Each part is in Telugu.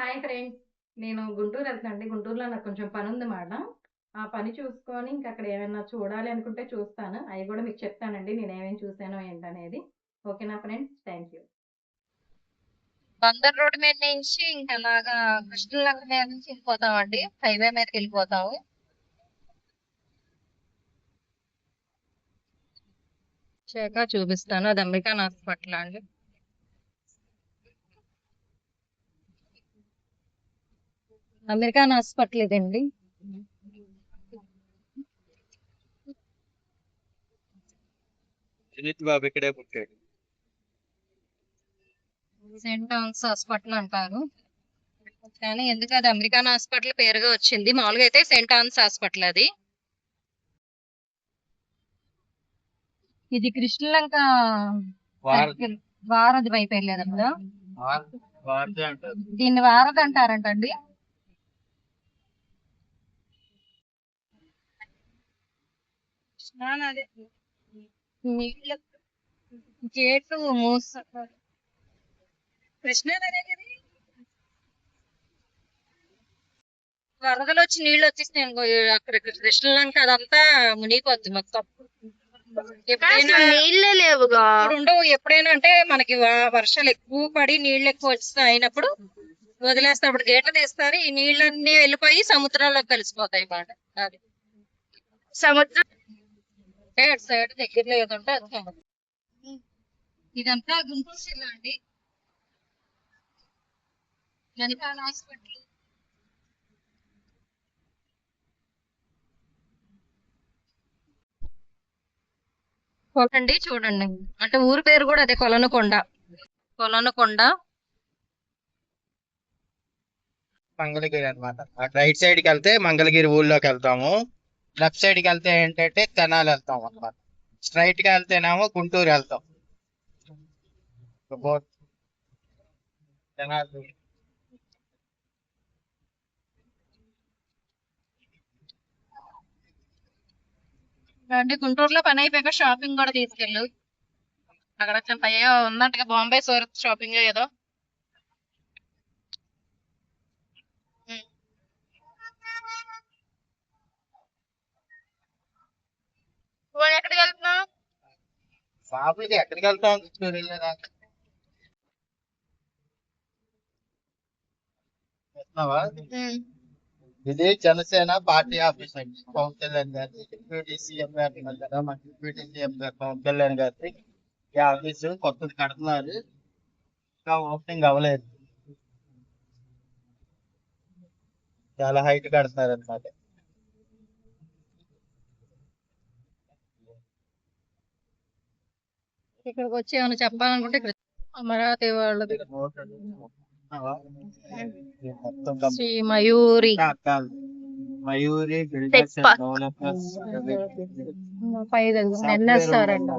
Hi friends. నేను గుంటూరు వెళ్తానండి. గుంటూరులో నాకు కొంచెం పనుందన్నమాట. ఆ పని చూసుకొని అక్కడ ఏమైనా చూడాలి అనుకుంటే చూస్తాను. అయి కూడా మీకు చెప్తానండి నేనేమేమి చూసానో ఏంటనేది. ఓకేనా friends? Thank you. Bandar road మీద నుంచి ఇంకా అలాగా కృష్ణలంక మీద నుంచి వెళ్ళిపోతామండి. హైవే మీదకి వెళ్ళిపోతాము. వచ్చాక చూపిస్తాను. అది అమెరికన్ హాస్పిటల్ అండి. అమెరికన్ హాస్పిటల్ ఇదండి. సునీత్ బాబు ఇక్కడే పుట్టాడు. సెయింట్ ఆన్స్ హాస్పిటల్ అంటారు, కానీ ఎందుకు అది అమెరికన్ హాస్పిటల్ పేరుగా వచ్చింది. మామూలుగా అయితే సెయింట్ ఆన్స్ హాస్పిటల్ అది. ఇది కృష్ణలంక వారధి వైపు వెళ్ళేది కదా, దీన్ని వారధి అంటారంటండి. నీళ్ళ గేటు మూస్తారు. కృష్ణానది కదా, వరదలు వచ్చి నీళ్ళు వచ్చేసినాయి అనుకో, అక్కడ కృష్ణలంక అదంతా మునిగిపోద్ది మొత్తం. ఎప్పుడైనా నీళ్ళే లేవుగా. ఇప్పుడు ఉండవు. ఎప్పుడైనా అంటే మనకి వర్షాలు ఎక్కువ పడి నీళ్ళు ఎక్కువ వచ్చి అయినప్పుడు వదిలేస్తే అప్పుడు గేట్లు తీస్తారు. ఈ నీళ్ళన్నీ వెళ్ళిపోయి సముద్రంలోకి కలిసిపోతాయి మాట. అది సముద్రం అంటే అటు సైడ్ దగ్గరలో ఏదంటే అది సముద్రం. ఇదంతా గుంటూరు జిల్లా అండి. వెనకాల హాస్పిటల్. చూడండి చూడండి, అంటే ఊరి పేరు కూడా అదే, కొలనుకొండ. కొలనుకొండ మంగళగిరి అనమాట. అటు రైట్ సైడ్ కి వెళ్తే మంగళగిరి ఊళ్ళోకి వెళ్తాము. లెఫ్ట్ సైడ్ కి వెళ్తే ఏంటంటే తెనాలి వెళ్తాం అనమాట. స్ట్రైట్ గా వెళ్తేనేమో గుంటూరు వెళ్తాం. తెనాలి అంటే గుంటూరులో పని అయిపోయాక షాపింగ్ కూడా తీసుకెళ్ళు. అక్కడ అయ్యో ఉందంటగా బాంబే సూరత్ షాపింగ్ ఏదో. ఎక్కడికి వెళ్తున్నావు? షాపులకి ఎక్కడికి వెళ్తాం? గుంటూరు వెళ్ళేదాకా వెళ్తున్నావా? ఇది జనసేన పార్టీ ఆఫీస్ అండి. పవన్ కళ్యాణ్ గారి డిప్యూటీ సీఎం గారు ఉన్నారు కదా, మన డిప్యూటీ సీఎం గారు పవన్ కళ్యాణ్ గారి ఈ ఆఫీసు కొత్తది కడుతున్నారు. ఇంకా ఓపెనింగ్ అవ్వలేదు. చాలా హైట్ కడుతున్నారు అనమాట. ఇక్కడికి వచ్చి ఏమైనా చెప్పాలనుకుంటే ఇక్కడ అమరావతి వాళ్ళది మొత్తం శ్రీ మయూరి మయూరి ఎన్ఎస్ఆర్ అండి.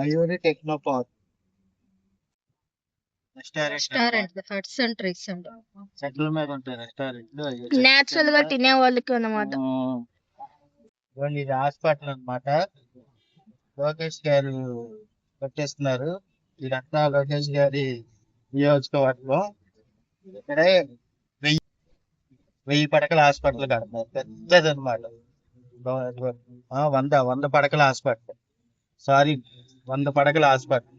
Mayuri techno park restaurant huts and trees అండి. చెట్ల మీద ఉంటాయి రెస్టారెంట్. నేచురల్ గా తినే వాళ్ళకి అన్నమాట. ఇది హాస్పిటల్ అనమాట. లోకేష్ గారు కట్టేస్తున్నారు. ఇదంతా లోకేష్ గారి నియోజకవర్గం. ఇక్కడే 1000 పడకల హాస్పిటల్ కడతారు. పెద్దది అనమాట. 100 పడకల హాస్పిటల్. సారీ, 100 పడకల హాస్పిటల్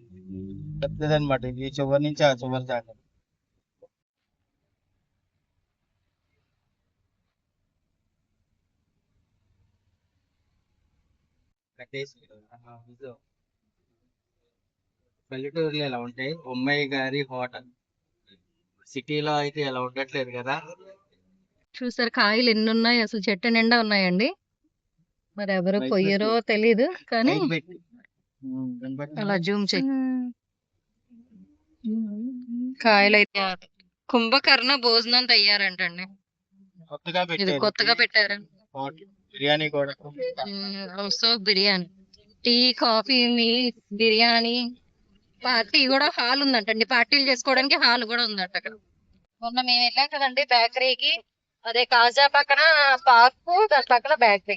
పెద్దదనమాట. ఈ చివరి నుంచి ఆ చివరి దాకా. పల్లెటూరులో ఎలా ఉంటాయి ఉమ్మయ్య గారి హోటల్. సిటీలో అయితే ఎలా ఉండట్లేదు కదా. చూసారు కాయలు ఎన్ని ఉన్నాయి, అసలు చెట్టు నిండా ఉన్నాయండి. మరి ఎవరు కొయ్యరో తెలీదు, కానీ అలా జూమ్ చేయి. కాయలు అయితే కుంభకర్ణ భోజనం తయ్యారంటండి. ఇది కొత్తగా పెట్టారు. బిర్యానీ కూడా so biryani, tea, coffee, biryani. Party కూడా హాల్ ఉందంటండి. పార్టీలు చేసుకోవడానికి హాల్ కూడా ఉందంట అక్కడ. మొన్న మేము వెళ్ళాం కదండి బేకరీకి, అదే కాజా పక్కన పార్కు, దాని పక్కన బేకరీ.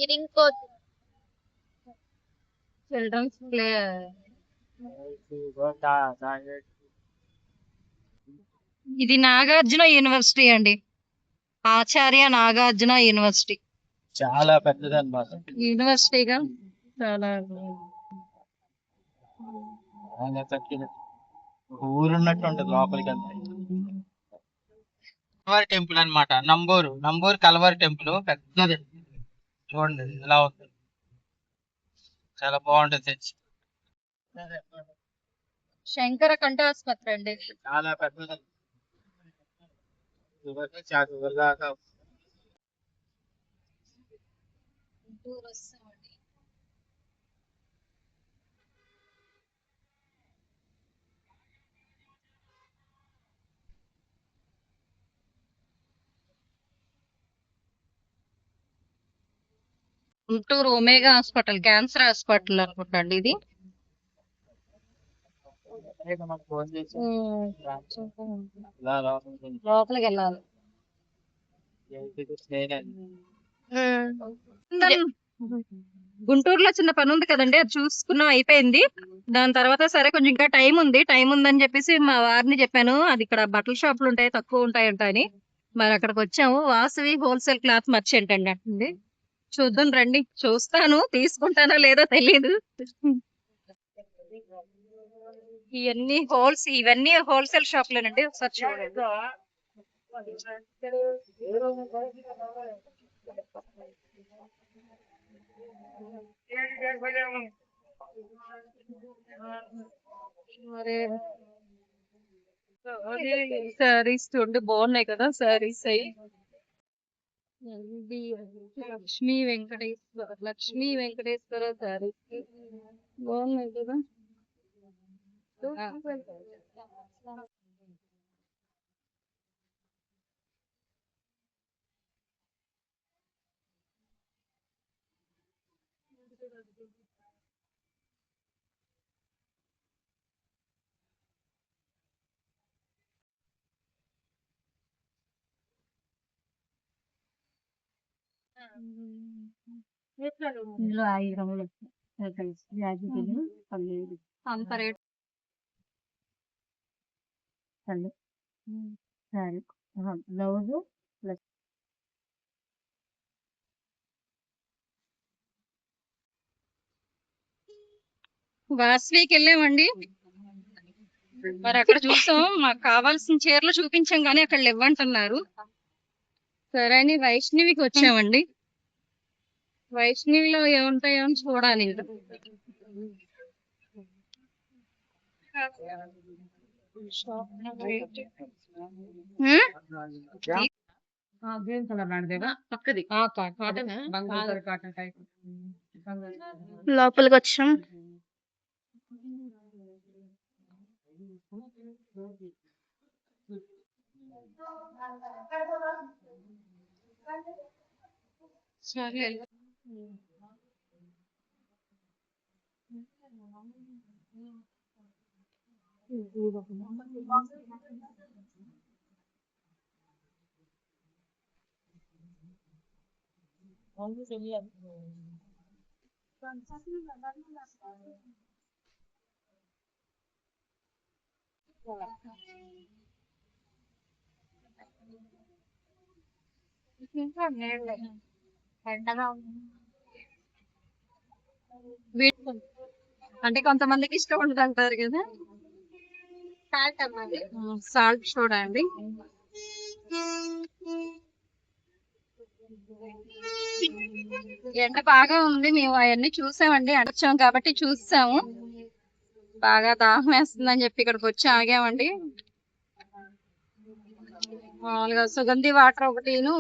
ఇది ఇంకోటి చిల్డ్రన్స్ ప్లే. ఇది నాగార్జున యూనివర్సిటీ అండి, ఆచార్య నాగార్జున యూనివర్సిటీ. చాలా పెద్దది అన్నమాట. యూనివర్సిటీగా చాలా బాగా కట్టిన ఊరున్నట్టు ఉంటది లోపలికి అంతే. కల్వారి టెంపుల్ అన్నమాట. నంబూరు కల్వారి టెంపుల్ పెద్దది. చూడండి ఎలా ఉంది, చాలా బాగుంటది చర్చ్. శంకర కంఠాసుపత్రి అండి. చాలా పెద్దది. చివరికి చివరి దాకా Guntur omega hospital, cancer hospital అనుకుంటా అండి ఇది. మనకు ఫోన్ చేసి ఉమ్, ఇలా లోపలికి లోపలికి వెళ్ళాలి. నేనే గుంటూరులో చిన్న పని ఉంది కదండి, అది చూసుకున్నాం, అయిపోయింది. దాని తర్వాత సరే కొంచెం ఇంకా టైం ఉందని చెప్పేసి మా వారిని చెప్పాను, అది ఇక్కడ బట్టల షాపులు ఉంటాయి, తక్కువ ఉంటాయి అని. మరి అక్కడికి వచ్చాము. వాసవి హోల్సేల్ క్లాత్ మర్చెంట్ అండి అంటుంది. చూద్దాం రండి, చూస్తాను, తీసుకుంటానో లేదో తెలీదు. ఇవన్నీ హోల్సేల్ షాపులేనండి, ఒకసారి చూడండి. మరి సారీస్ చూడండి, బాగున్నాయి కదా సారీస్ అయి. లక్ష్మీ వెంకటేశ్వర సారీస్ బాగున్నాయి కదా. ఇందులో 5 రంగులు అంత రేట్ సరే. బ్లౌజ్ వాసవికి వెళ్ళామండి, మరి అక్కడ చూసాం, మాకు కావాల్సిన చీరలు చూపించాం కానీ అక్కడ లేవంటున్నారు. సరే అని వైష్ణవికి వచ్చామండి. వైష్ణవిలో ఏముంటాయో అని చూడాలి. గ్రీన్ కలర్ లాంటిదేగా పక్కది కాటన్ కాటన్ టైప్. లోపలికి వచ్చాం. సరే అంటే కొంతమందికి ఇష్టం ఉండదు అంటారు కదా. సాల్ట్ చూడండి. ఎండ బాగా ఉంది, మేము అవన్నీ చూసామండి, అడిచాం కాబట్టి చూసాము. బాగా దాహం వేస్తుందని చెప్పి ఇక్కడికి వచ్చి ఆగామండి. మామూలుగా సుగంధి వాటర్ ఒకటిను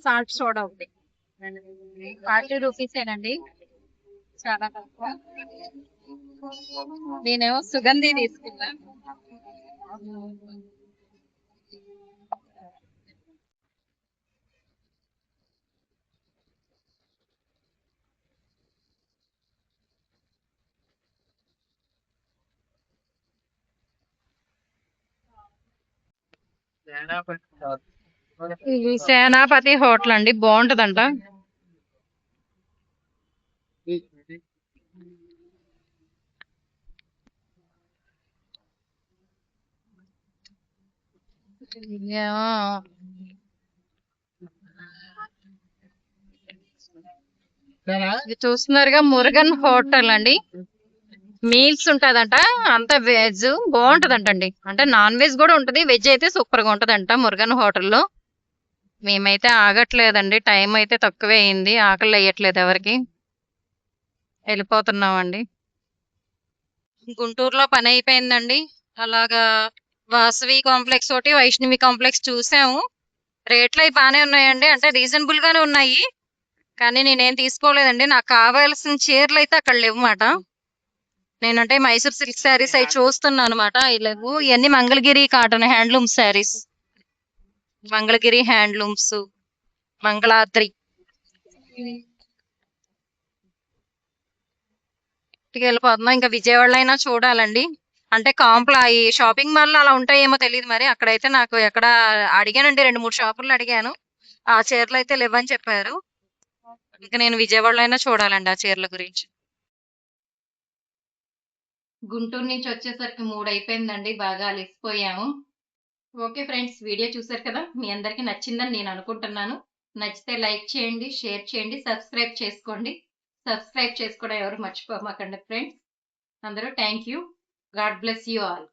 సాల్ట్ సోడా ఒకటి 40 రూపీసేనండి, చాలా తక్కువ. నేనేమో సుగంధి తీసుకున్నా. ఇది సేనాపతి హోటల్ అండి, బాగుంటదంట. ఇది చూస్తున్నారుగా మురుగన్ హోటల్ అండి. మీల్స్ ఉంటదంట, అంత వెజ్ బాగుంటదంటండి. అంటే నాన్ వెజ్ కూడా ఉంటది, వెజ్ అయితే సూపర్ గా ఉంటదంట మురుగన్ హోటల్లో. మేమైతే ఆగట్లేదండి, టైం అయితే తక్కువే అయింది, ఆకలి వేయట్లేదు ఎవరికి. వెళ్ళిపోతున్నామండి. గుంటూరులో పని అయిపోయిందండి. అలాగా వాసవి కాంప్లెక్స్ ఒకటి, వైష్ణవి కాంప్లెక్స్ చూసాము. రేట్లు అవి బాగానే ఉన్నాయండి, అంటే రీజనబుల్ గానే ఉన్నాయి. కానీ నేనేం తీసుకోలేదండి, నాకు కావాల్సిన చీరలు అయితే అక్కడ లేవుమాట. నేనంటే మైసూర్ సిల్క్ శారీస్ అవి చూస్తున్నాను అనమాట, అవి లేవు. ఇవన్నీ Mangalagiri cotton handloom saris, Mangalagiri handlooms, Mangaladri. ఇంటికి వెళ్ళిపోతున్నాం. ఇంకా విజయవాడలో అయినా చూడాలండి. అంటే కాంప్లా ఈ షాపింగ్ మాల్ అలా ఉంటాయేమో తెలియదు మరి. అక్కడైతే నాకు ఎక్కడ అడిగానండి, 2-3 షాపుల్లో అడిగాను, ఆ చీరలు అయితే లేవని చెప్పారు. ఇంకా నేను విజయవాడలో అయినా చూడాలండి ఆ చీరల గురించి. గుంటూరు నుంచి వచ్చేసరికి 3 అయిపోయిందండి, బాగా అలసిపోయాము. ఓకే ఫ్రెండ్స్, వీడియో చూసారు కదా, మీ అందరికీ నచ్చిందని నేను అనుకుంటున్నాను. నచ్చితే లైక్ చేయండి, షేర్ చేయండి, సబ్స్క్రైబ్ చేసుకోండి. సబ్స్క్రైబ్ చేసుకోవడం ఎవరు మర్చిపోమాకండి ఫ్రెండ్స్. అందరూ thank you. God bless you all.